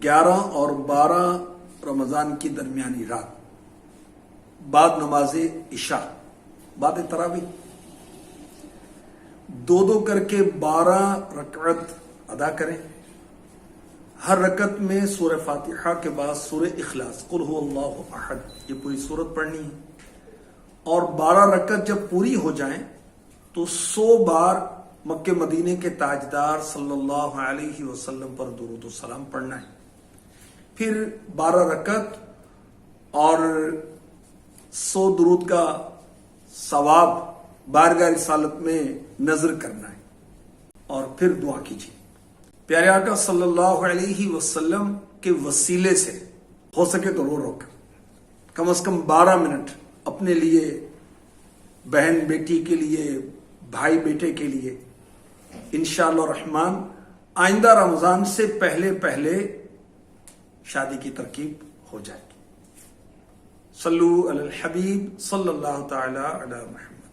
11 اور 12 رمضان کی درمیانی رات بعد نماز عشاء بعد تراویح دو کر کے 12 رکعت ادا کریں. ہر رکعت میں سورہ فاتحہ کے بعد سورہ اخلاص قل هو اللہ احد یہ پوری سورت پڑھنی ہے. اور 12 رکعت جب پوری ہو جائیں تو 100 بار مکہ مدینے کے تاجدار صلی اللہ علیہ وسلم پر درود و سلام پڑھنا ہے. پھر 12 رکعت اور 100 درود کا ثواب بارگاہ رسالت میں نظر کرنا ہے اور پھر دعا کیجیے. پیارے آقا صلی اللہ علیہ وسلم کے وسیلے سے ہو سکے تو رو کم از کم 12 منٹ اپنے لیے، بہن بیٹی کے لیے، بھائی بیٹے کے لیے. انشاءاللہ الرحمن آئندہ رمضان سے پہلے شادی کی ترکیب ہو جائے گی. صلو علی الحبیب صلی اللہ تعالی علی محمد.